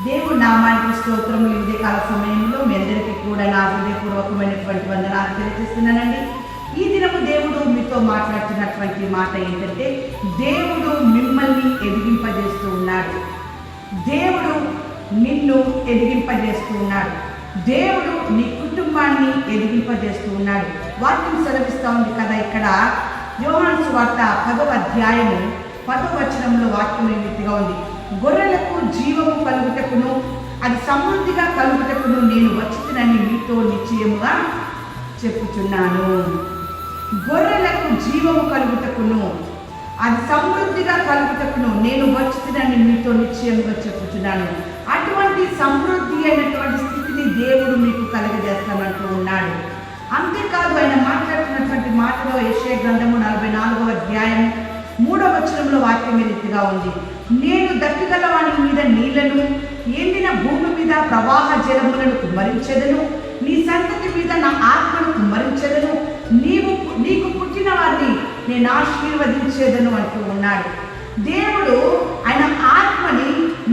దేవుడి నామానికి స్తోత్రములు. ఈ కాల సమయంలో మీ అందరికీ కూడా నా హృదయపూర్వకమైనటువంటి వందనాలు తెలియజేస్తున్నానండి. ఈ దినము దేవుడు మీతో మాట్లాడుతున్నటువంటి మాట ఏంటంటే, దేవుడు మిమ్మల్ని ఎదిగింపజేస్తూ ఉన్నాడు. దేవుడు నిన్ను ఎదిగింపజేస్తూ ఉన్నాడు. దేవుడు నీ కుటుంబాన్ని ఎదిగింపజేస్తూ ఉన్నాడు. వాక్యం సెలవిస్తూ ఉంది కదా, ఇక్కడ యోహాను సువార్త 10వ అధ్యాయము 10వ వచనంలో వాక్యం ఈ రీతిగా ఉంది: గొర్రెలకు జీవము కలుగుటకును అది సమృద్ధిగా కలుగుటకును నేను వచ్చినని మీతో నిశ్చయముగా చెప్పుచున్నాను. గొర్రెలకు జీవము కలుగుటకును అది సమృద్ధిగా కలుగుటకును నేను వచ్చినని మీతో నిశ్చయముగా చెప్పుచున్నాను. అటువంటి సమృద్ధి అయినటువంటి స్థితిని దేవుడు మీకు కలుగజేస్తానంటూ ఉన్నాడు. అంతేకాదు, ఆయన మాట్లాడుతున్నటువంటి మాటలో యెషయా గ్రంథము 44వ అధ్యాయం 3వ వచనంలో వాక్యం ఈ రీతిగా ఉంది: నేను దప్పిగల వాని మీద నీళ్లను, ఎండిన భూమి మీద ప్రవాహ జలములను కుమ్మరించెదను. నీ సంతతి మీద నా ఆత్మను కుమ్మరించెదను. నీకు పుట్టిన వారిని నేను ఆశీర్వదించేదను అంటూ ఉన్నాడు. దేవుడు ఆయన ఆత్మని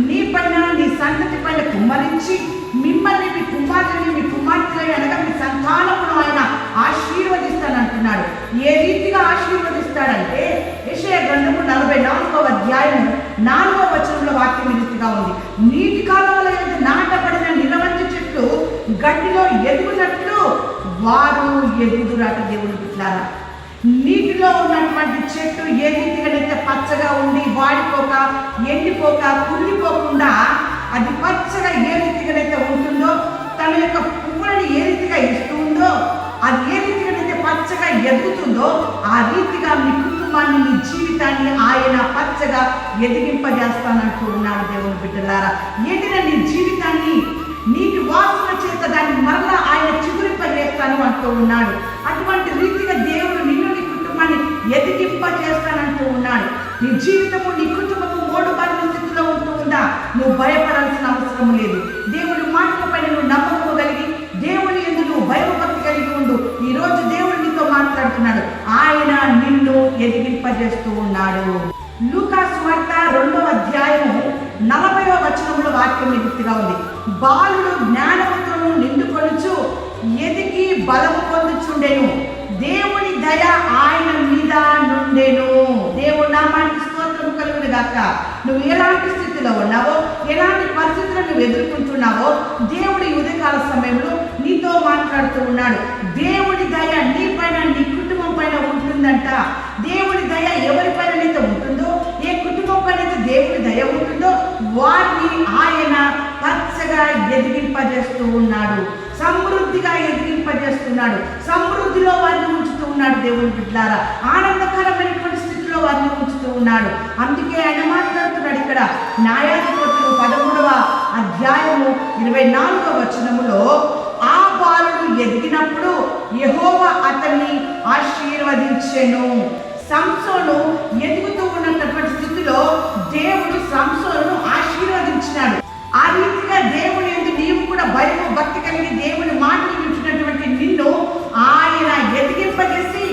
నీ పైన, నీ సంతతి పైన కుమ్మరించి మిమ్మల్ని, మీ కుమార్తెని, మీ కుమార్తెలని అనగా మీ సంతానమును ఆయన ఆశీర్వదిస్తానంటున్నాడు. ఏ రీతిగా ఆశీర్వదిస్తాడంటే, యెషయా గ్రంథము 44వ అధ్యాయం 4వ వచనంలో వాక్యం ఈ రీతిగా ఉంది: నీటి కాలువల యందు నాటబడిన నిలవంజ చెట్లు గడ్డిలో ఎదుగునట్లు వారు ఎదుగుదురాట. దేవుడు బిడ్డలారా, నీటిలో ఉన్నటువంటి చెట్టు ఏ రీతిగానైతే పచ్చగా ఉండి వాడిపోక, ఎండిపోక, కుళ్ళిపోకుండా అది పచ్చగా ఏ రీతిగానైతే ఉంటుందో, తన యొక్క పువ్వులను ఏ రీతిగా ఇస్తుందో, అది ఏ రీతిగానైతే పచ్చగా ఎదుగుతుందో, ఆ రీతిగా మీ కుటుంబాన్ని, మీ జీవితాన్ని ఆయన పచ్చగా ఎదిగింపజేస్తానంటూ ఉన్నాడు. దేవుని బిడ్డలారా, ఎదిగిన నీ జీవితాన్ని నీటి వాసన చేత దాన్ని మరలా ఆయన చిగురింపజేస్తాను అంటూ ఉన్నాడు. అటువంటి రీతిగా దేవుడు నిన్ను, నీ కుటుంబాన్ని ఎదిగింపజేస్తానంటూ ఉన్నాడు. నీ జీవితము, నీ కుటుంబము మోడుబారిన స్థితిలో ఉంటూ ఉందా? నువ్వు భయపడాల్సిన అవసరం లేదు. దేవుడి మాటలపై నువ్వు నమ్మకము కలిగి, దేవుని యందు నువ్వు భయభక్తి కలిగి ఉండు. ఈరోజు దేవుడు నీతో మాట్లాడుతున్నాడు. ఆయన నిన్ను ఎదిగింపజేస్తూ ఉన్నాడు. లూకా సువార్త 2వ అధ్యాయము 40వ వచనంలో వాక్యం ఈ రీతిగా ఉంది: బాలుడు జ్ఞానవంతులను నిండుకొనుచు ఎదిగి బలము పొందుచుండెను. దేవుని దయ ఆయన మీద నుండెను. దేవుడి నామానికి స్తోత్రం కలుగును గాక. నువ్వు ఎలాంటి స్థితిలో ఉన్నావో, ఎలాంటి పరిస్థితులను నువ్వు ఎదుర్కొంటున్నావో, దేవుడి ఉదయకాల సమయంలో నీతో మాట్లాడుతూ ఉన్నాడు. దేవుడి దయ నీ పైన, నీ కుటుంబం పైన ఉంటుందంట. దేవుడి దయ ఎవరిపైనైతే ఉంటుందో, ఏ కుటుంబం పైన దేవుడి దయ ఉంటుందో వారిని ఆయన పచ్చగా ఎదిగింపజేస్తూ ఉన్నాడు. సమృద్ధిగా ఎదిగింపజేస్తున్నాడు. సమృద్ధిలో వారిని ఉంచుతూ ఉన్నాడు. దేవుని బిడ్డలారా, ఆనందకరమైనటువంటి స్థితిలో వారిని ఉంచుతూ ఉన్నాడు. అందుకే ఆయన మాట్లాడుతున్నాడు ఇక్కడ న్యాయాధిపతులు 13వ అధ్యాయము 24వ వచనములో: ఆ బాలుడు ఎదిగినప్పుడు యెహోవా అతన్ని ఆశీర్వదించెను. సంసోను ఎదుగుతూ ఉన్నటువంటి స్థితిలో దేవుడు సంసోనును ఆశీర్వదించినాడు. ఆ రీతిగా దేవుని యందు నీవు కూడా భయము భక్తి కలిగి దేవుని మాటలు వింటున్నటువంటి నిన్ను ఆయన ఎదిగింపజేసి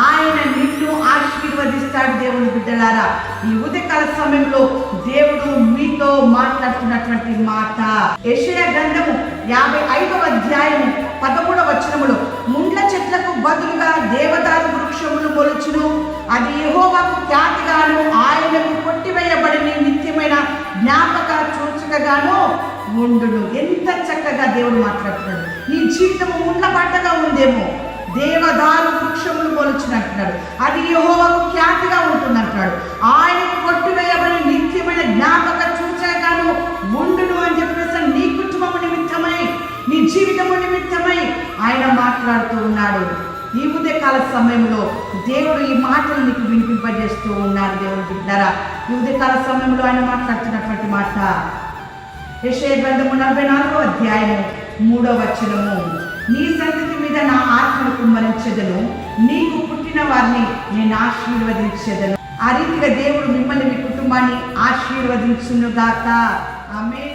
ఆయన నిన్ను ఆశీర్వదిస్తాడు. దేవుని బిడ్డలారా, ఈ ఉదయకాల సమయంలో దేవుడు మీతో మాట్లాడుతున్నటువంటి మాట యెషయా గ్రంథము 55వ అధ్యాయము 13వ వచనములో: ముండ్ల చెట్లకు బదులుగా దేవదారు వృక్షములు మొలుచును. అది యెహోవాకు ఖ్యాతిగాను ఆయనకు కొట్టివేయబడిన నిత్యమైన జ్ఞాపక సూచకగాను ఉండును. ఎంత చక్కగా దేవుడు మాట్లాడుతున్నాడు. నీ జీవితము ముండ్ల బాటగా ఉందేమో, దేవదారు వృక్షములు మొలుచునంటున్నాడు. అది యెహోవాకు ఖ్యాతిగా ఉంటుందంటున్నాడు. ఆయనకు కొట్టివేయబడిన నిత్యమైన జ్ఞాపక సూచకగాను ఉండును అని చెప్పేసి నీ కుటుంబము నిమిత్తమై, నీ జీవితము నిమిత్తమై ఆయన మాట్లాడుతూ ఉన్నాడు. ఈ ఉదయకాల సమయంలో దేవుడు ఈ మాటలు నీకు వినిపింపజేస్తూ ఉన్నాడు. దేవుని బిడ్డలారా, ఈ ఉదయకాల సమయంలో ఆయన మాట్లాడుతున్నటువంటి మాట యెషయా గ్రంథము 44వ అధ్యాయము 3వ వచనము: నీ సంతతి మీద నా ఆత్మను కుమ్మరించెదను. నీకు పుట్టిన వారిని నేను ఆశీర్వదించెదను. ఆ రీతిగా దేవుడు మిమ్మల్ని, మీ కుటుంబాన్ని ఆశీర్వదించునుగాక. ఆమేన్.